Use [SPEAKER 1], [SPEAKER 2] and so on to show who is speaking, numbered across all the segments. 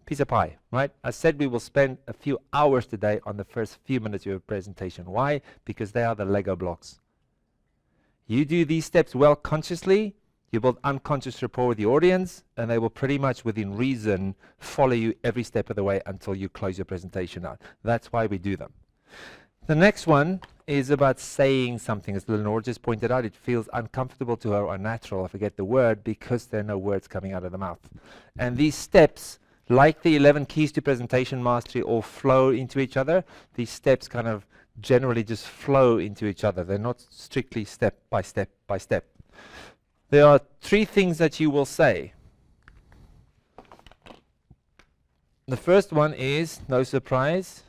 [SPEAKER 1] piece of pie, right? I said we will spend a few hours today on the first few minutes of your presentation. Why? Because they are the Lego blocks. You do these steps well consciously, you build unconscious rapport with the audience, and they will pretty much within reason follow you every step of the way until you close your presentation out. That's why we do them. The next one is about saying something. As Lenore just pointed out, it feels uncomfortable to her or unnatural, I forget the word, because there are no words coming out of the mouth. And these steps, like the 11 keys to presentation mastery, all flow into each other. These steps kind of generally just flow into each other. They're not strictly step by step by step. There are 3 things that you will say. The first one is, no surprise,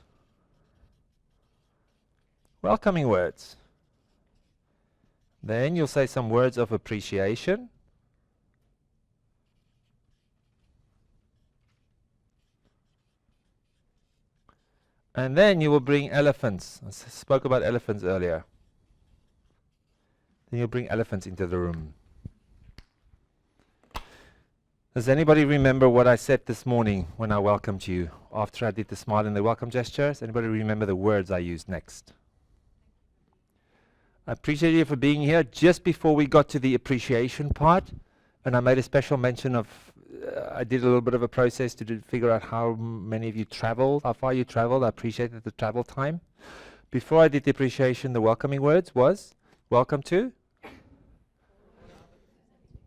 [SPEAKER 1] welcoming words. Then you'll say some words of appreciation. And then you will bring elephants. I spoke about elephants earlier. Then you'll bring elephants into the room. Does anybody remember what I said this morning when I welcomed you? After I did the smile and the welcome gesture, does anybody remember the words I used next? I appreciate you for being here. Just before we got to the appreciation part, and I made a special mention of, I did a little bit of a process to figure out how many of you traveled, how far you traveled. I appreciated the travel time. Before I did the appreciation, the welcoming words was, welcome to.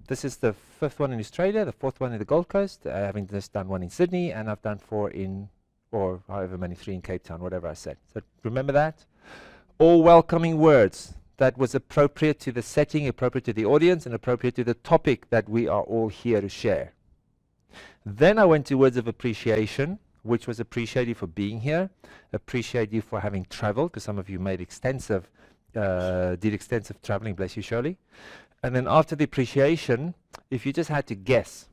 [SPEAKER 1] This is the 5th one in Australia, the 4th one in the Gold Coast, having just done 1 in Sydney, and I've done 4 in, or however many, 3 in Cape Town, whatever I said. So remember that? All welcoming words that was appropriate to the setting, appropriate to the audience, and appropriate to the topic that we are all here to share. Then I went to words of appreciation, which was appreciate you for being here, appreciate you for having traveled, because some of you made extensive, did extensive traveling, bless you, Shirley. And then after the appreciation, if you just had to guess,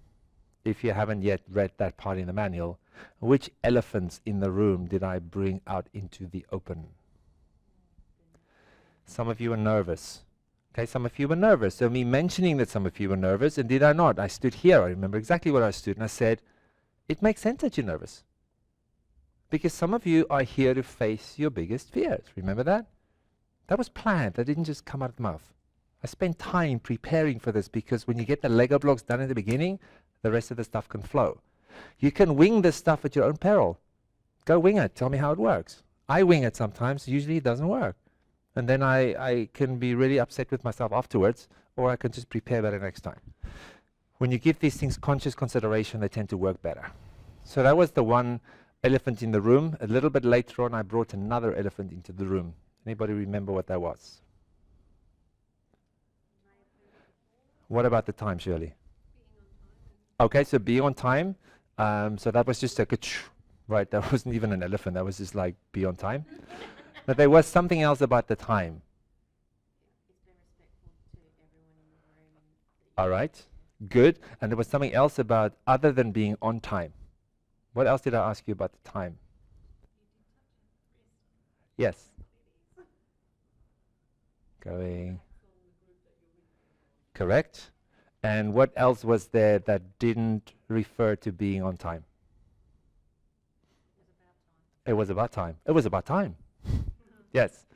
[SPEAKER 1] if you haven't yet read that part in the manual, which elephants in the room did I bring out into the open? Some of you were nervous. Okay, some of you were nervous. So me mentioning that some of you were nervous, and did I not? I stood here, I remember exactly where I stood, and I said, it makes sense that you're nervous. Because some of you are here to face your biggest fears. Remember that? That was planned. That didn't just come out of the mouth. I spent time preparing for this, because when you get the Lego blocks done in the beginning, the rest of the stuff can flow. You can wing this stuff at your own peril. Go wing it. Tell me how it works. I wing it sometimes. Usually it doesn't work. And then I can be really upset with myself afterwards, or I can just prepare better next time. When you give these things conscious consideration, they tend to work better. So that was the one elephant in the room. A little bit later on, I brought another elephant into the room. Anybody remember what that was? What about the time, Shirley? Okay, so be on time. So that was just a right, that wasn't even an elephant. That was just like be on time. But there was something else about the time. All right, good. And there was something else about other than being on time. What else did I ask you about the time? Yes. Going. Correct. And what else was there that didn't refer to being on time? It was about time. It was about time. Yes.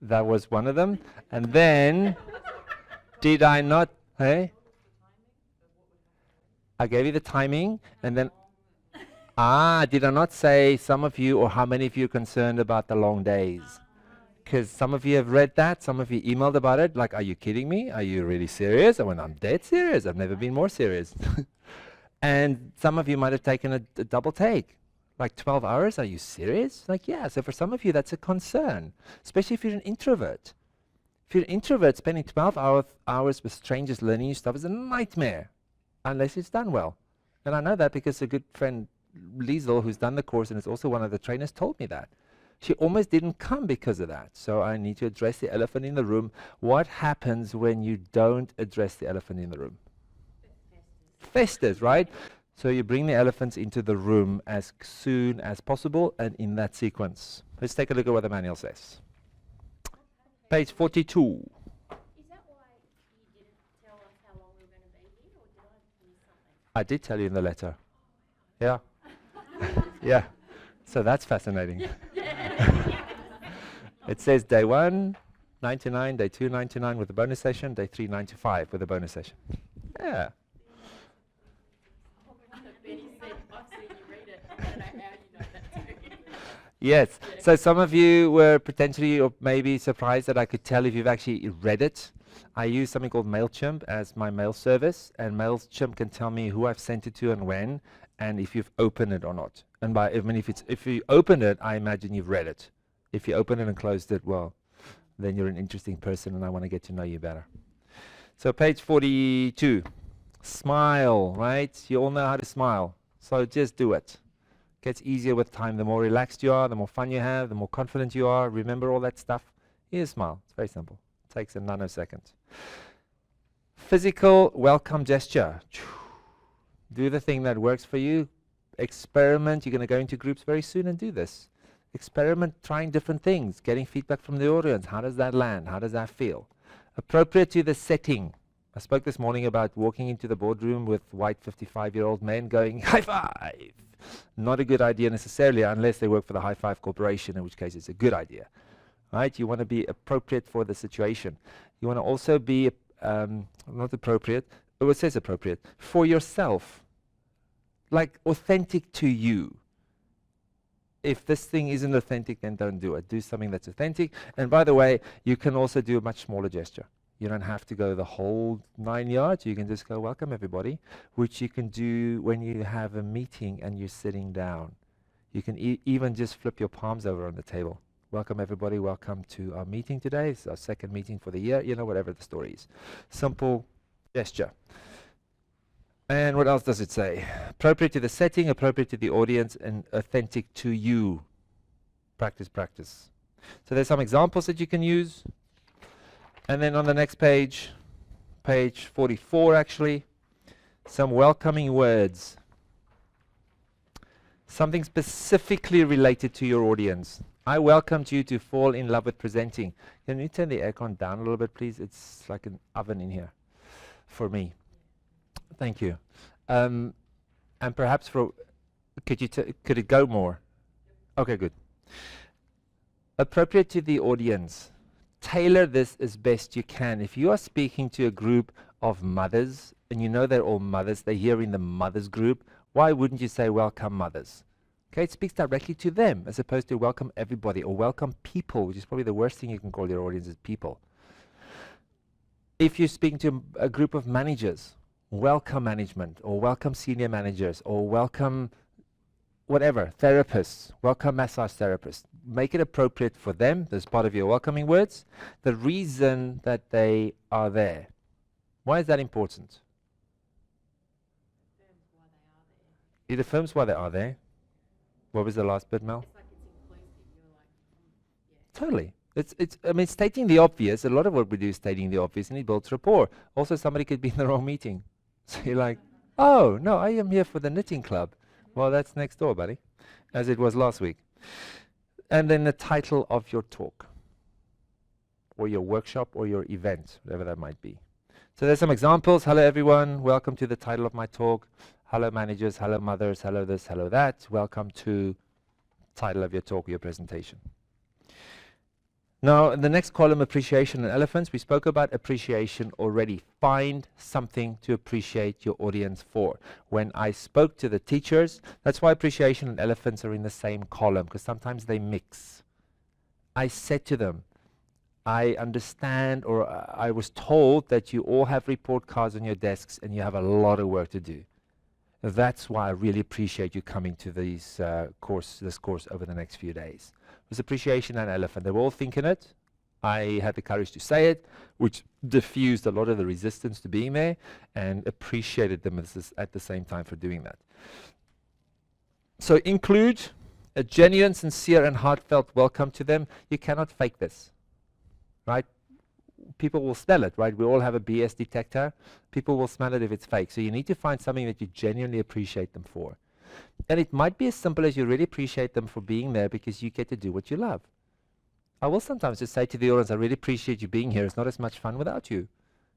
[SPEAKER 1] That was one of them. And then, did I not? I gave you the timing, and then, did I not say some of you, or how many of you are concerned about the long days? Because some of you have read that, some of you emailed about it, like, are you kidding me? Are you really serious? I went, I'm dead serious. I've never been more serious. And some of you might have taken a double take. Like 12 hours? Are you serious? Like, yeah. So for some of you, that's a concern, especially if you're an introvert. If you're an introvert, spending 12 hours with strangers learning new stuff is a nightmare, unless it's done well. And I know that because a good friend, Liesel, who's done the course and is also one of the trainers, told me that. She almost didn't come because of that. So I need to address the elephant in the room. What happens when you don't address the elephant in the room? Festers, right? So you bring the elephants into the room as soon as possible and in that sequence. Let's take a look at what the manual says. Page 42.
[SPEAKER 2] Is that why you didn't tell us how long we were going to be here, or did I
[SPEAKER 1] I did tell you in the letter. Yeah. Yeah. So that's fascinating. It says day 1, 99, day 2, 99 with a bonus session, day 3, 95 with a bonus session. Yeah. Yes. So some of you were potentially or maybe surprised that I could tell if you've actually read it. I use something called MailChimp as my mail service, and MailChimp can tell me who I've sent it to and when, and if you've opened it or not. And by if you opened it, I imagine you've read it. If you opened it and closed it, well, then you're an interesting person, and I want to get to know you better. So page 42, smile, right? You all know how to smile, so just do it. Gets easier with time. The more relaxed you are, the more fun you have, the more confident you are. Remember all that stuff. Here's a smile. It's very simple. It takes a nanosecond. Physical welcome gesture. Do the thing that works for you. Experiment. You're going to go into groups very soon and do this. Experiment trying different things, getting feedback from the audience. How does that land? How does that feel? Appropriate to the setting. I spoke this morning about walking into the boardroom with white 55-year-old men going, high five. Not a good idea necessarily unless they work for the High Five Corporation, in which case it's a good idea. Right? You want to be appropriate for the situation. You want to also be, not appropriate, it says appropriate, for yourself. Like authentic to you. If this thing isn't authentic, then don't do it. Do something that's authentic. And by the way, you can also do a much smaller gesture. You don't have to go the whole 9 yards. You can just go, welcome everybody, which you can do when you have a meeting and you're sitting down. You can even just flip your palms over on the table. Welcome everybody, welcome to our meeting today. It's our second meeting for the year, you know, whatever the story is. Simple gesture. And what else does it say? Appropriate to the setting, appropriate to the audience, and authentic to you. Practice, practice. So there's some examples that you can use. And then on the next page, page 44 actually, some welcoming words. Something specifically related to your audience. I welcomed you to fall in love with presenting. Can you turn the aircon down a little bit, please? It's like an oven in here for me. Thank you. And perhaps could it go more? Okay, good. Appropriate to the audience. Tailor this as best you can. If you are speaking to a group of mothers, and you know they're all mothers, they're here in the mothers group, why wouldn't you say welcome mothers? Okay, it speaks directly to them as opposed to welcome everybody or welcome people, which is probably the worst thing you can call your audience is people. If you're speaking to a group of managers, welcome management or welcome senior managers or welcome whatever, therapists, welcome massage therapists. Make it appropriate for them. That's part of your welcoming words. The reason that they are there. Why is that important? It affirms why they are there. What was the last bit, Mel?
[SPEAKER 2] It's like it's inclusive. You're like, yeah.
[SPEAKER 1] Totally. I mean, stating the obvious, a lot of what we do is stating the obvious, and it builds rapport. Also, somebody could be in the wrong meeting. So you're like, oh, no, I am here for the knitting club. Well, that's next door, buddy, as it was last week. And then the title of your talk, or your workshop, or your event, whatever that might be. So there's some examples. Hello, everyone. Welcome to the title of my talk. Hello, managers. Hello, mothers. Hello, this. Hello, that. Welcome to title of your talk, your presentation. Now, in the next column, appreciation and elephants. We spoke about appreciation already. Find something to appreciate your audience for. When I spoke to the teachers, that's why appreciation and elephants are in the same column, because sometimes they mix. I said to them, I understand, or I was told that you all have report cards on your desks and you have a lot of work to do. That's why I really appreciate you coming to this course over the next few days. It was appreciation and elephant. They were all thinking it. I had the courage to say it, which diffused a lot of the resistance to being there, and appreciated them at the same time for doing that. So include a genuine, sincere, and heartfelt welcome to them. You cannot fake this, right? People will smell it, right? We all have a BS detector. People will smell it if it's fake. So you need to find something that you genuinely appreciate them for. And it might be as simple as you really appreciate them for being there because you get to do what you love. I will sometimes just say to the audience, I really appreciate you being here. It's not as much fun without you.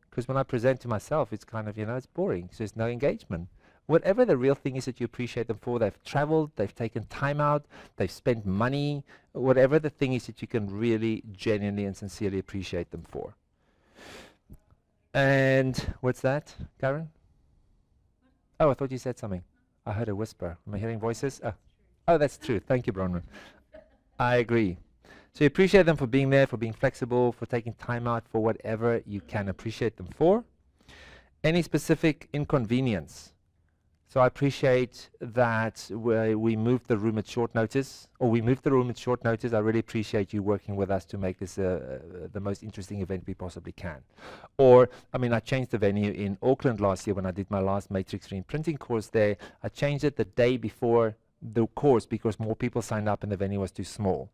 [SPEAKER 1] Because when I present to myself, it's kind of, it's boring. So there's no engagement. Whatever the real thing is that you appreciate them for, they've traveled, they've taken time out, they've spent money, whatever the thing is that you can really genuinely and sincerely appreciate them for. And what's that, Karen? Oh, I thought you said something. I heard a whisper. Am I hearing voices? Oh, that's true. Thank you, Bronwyn. I agree. So you appreciate them for being there, for being flexible, for taking time out, for whatever you can appreciate them for. Any specific inconvenience. So I appreciate that we moved the room at short notice, or we moved the room at short notice. I really appreciate you working with us to make this the most interesting event we possibly can. Or, I mean, I changed the venue in Auckland last year when I did my last Matrix 3 printing course there. I changed it the day before the course because more people signed up and the venue was too small.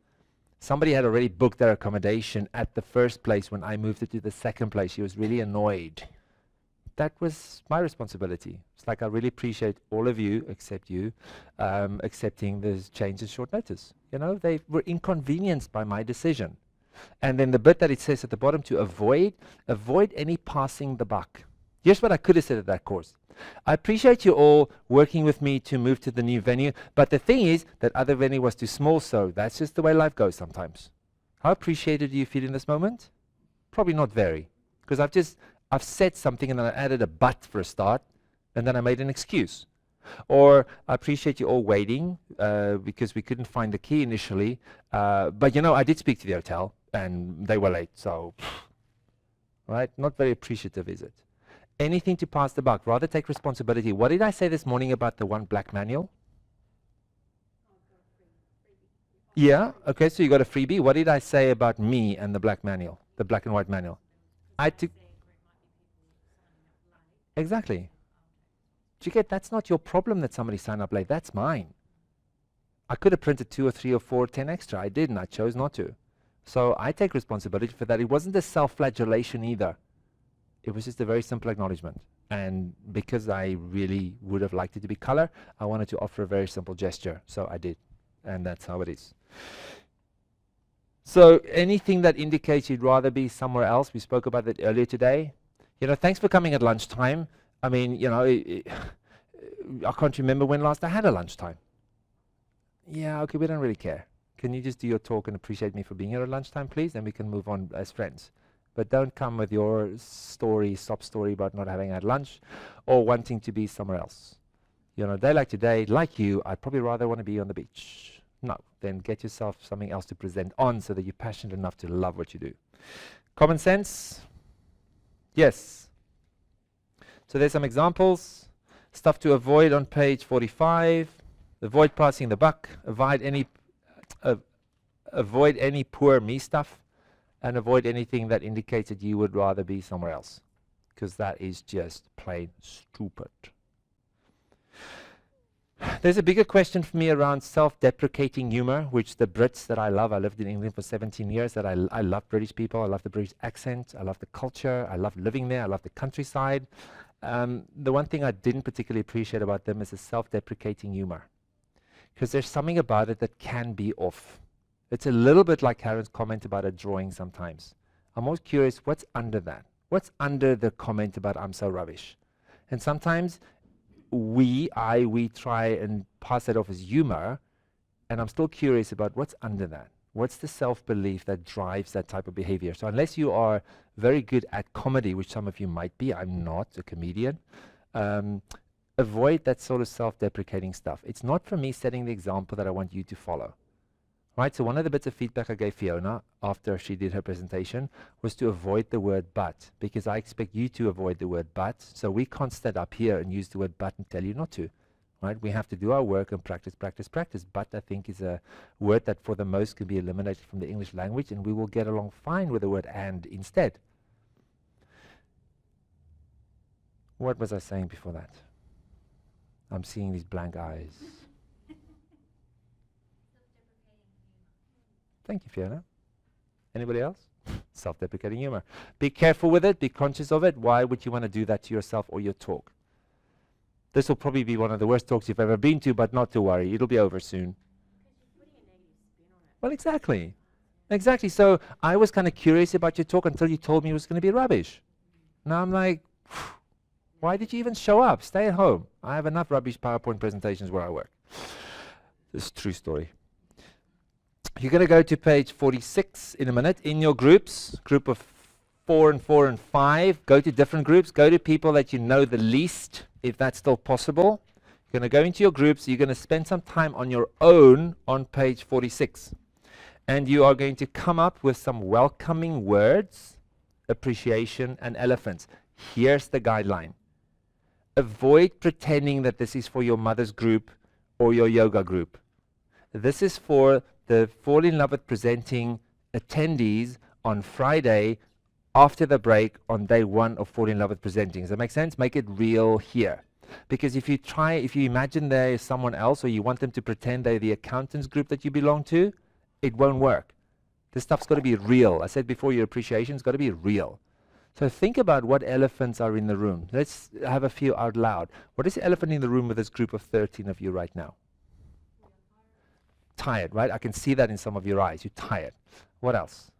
[SPEAKER 1] Somebody had already booked their accommodation at the first place when I moved it to the second place. She was really annoyed. That was my responsibility. It's like I really appreciate all of you, except you, accepting this change at short notice. You know, they were inconvenienced by my decision. And then the bit that it says at the bottom to avoid any passing the buck. Here's what I could have said at that course. I appreciate you all working with me to move to the new venue, but the thing is that other venue was too small, so that's just the way life goes sometimes. How appreciated do you feel in this moment? Probably not very, because I've said something and then I added a but for a start, and then I made an excuse. Or I appreciate you all waiting because we couldn't find the key initially, but you know, I did speak to the hotel and they were late, so, right? Not very appreciative, is it? Anything to pass the buck, rather take responsibility. What did I say this morning about the one black manual? Yeah, okay, so you got a freebie. What did I say about me and the black manual, the black and white manual? I took... Exactly. Do you get, that's not your problem that somebody signed up late, that's mine. I could have printed 2 or 3 or 4 or 10 extra. I didn't, I chose not to. So I take responsibility for that. It wasn't a self-flagellation either. It was just a very simple acknowledgement. And because I really would have liked it to be color, I wanted to offer a very simple gesture. So I did. And that's how it is. So anything that indicates you'd rather be somewhere else, we spoke about that earlier today. You know, thanks for coming at lunchtime. I mean, you know, I can't remember when last I had a lunchtime. Yeah, okay, we don't really care. Can you just do your talk and appreciate me for being here at lunchtime, please? Then we can move on as friends. But don't come with your story, sob story about not having had lunch or wanting to be somewhere else. You know, a day like today, like you, I'd probably rather want to be on the beach. No, then get yourself something else to present on so that you're passionate enough to love what you do. Common sense? Yes. So there's some examples. Stuff to avoid on page 45. Avoid passing the buck. Avoid any poor me stuff. And avoid anything that indicates that you would rather be somewhere else. Because that is just plain stupid. There's a bigger question for me around self-deprecating humor, which the Brits that I love, I lived in England for 17 years, that I love British people, I love the British accent, I love the culture, I love living there, I love the countryside. The one thing I didn't particularly appreciate about them is the self-deprecating humor. Because there's something about it that can be off. It's a little bit like Karen's comment about a drawing sometimes. I'm always curious, what's under that? What's under the comment about I'm so rubbish? And sometimes we try and pass that off as humor, and I'm still curious about what's under that. What's the self-belief that drives that type of behavior? So unless you are very good at comedy, which some of you might be, I'm not a comedian, avoid that sort of self-deprecating stuff. It's not for me setting the example that I want you to follow. Right, so one of the bits of feedback I gave Fiona after she did her presentation was to avoid the word but, because I expect you to avoid the word but, so we can't stand up here and use the word but and tell you not to. Right, we have to do our work and practice, practice, practice. But I think is a word that for the most can be eliminated from the English language, and we will get along fine with the word and instead. What was I saying before that? I'm seeing these blank eyes. Thank you, Fiona. Anybody else? Self-deprecating humor. Be careful with it. Be conscious of it. Why would you want to do that to yourself or your talk? This will probably be one of the worst talks you've ever been to, but not to worry. It'll be over soon. Well, exactly. Exactly. So I was kind of curious about your talk until you told me it was going to be rubbish. Now I'm like, Why did you even show up? Stay at home. I have enough rubbish PowerPoint presentations where I work. This is a true story. You're going to go to page 46 in a minute. In your groups, group of 4 and 4 and 5, go to different groups. Go to people that you know the least, if that's still possible. You're going to go into your groups. You're going to spend some time on your own on page 46. And you are going to come up with some welcoming words, appreciation, and elephants. Here's the guideline. Avoid pretending that this is for your mother's group or your yoga group. This is for the Fall in Love with Presenting attendees on Friday after the break on day 1 of Fall in Love with Presenting. Does that make sense? Make it real here. Because if you imagine there is someone else, or you want them to pretend they're the accountants group that you belong to, it won't work. This stuff's got to be real. I said before, your appreciation's got to be real. So think about what elephants are in the room. Let's have a few out loud. What is the elephant in the room with this group of 13 of you right now? Tired, right? I can see that in some of your eyes. You're tired. What else?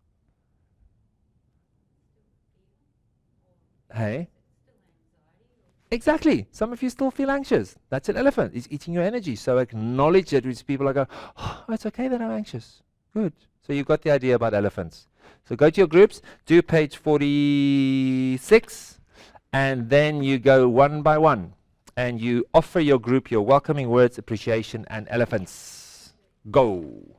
[SPEAKER 1] Hey? Exactly. Some of you still feel anxious. That's an elephant. It's eating your energy. So acknowledge it with people like, oh, it's okay that I'm anxious. Good. So you've got the idea about elephants. So go to your groups, do page 46, and then you go one by one. And you offer your group your welcoming words, appreciation, and elephants. Go.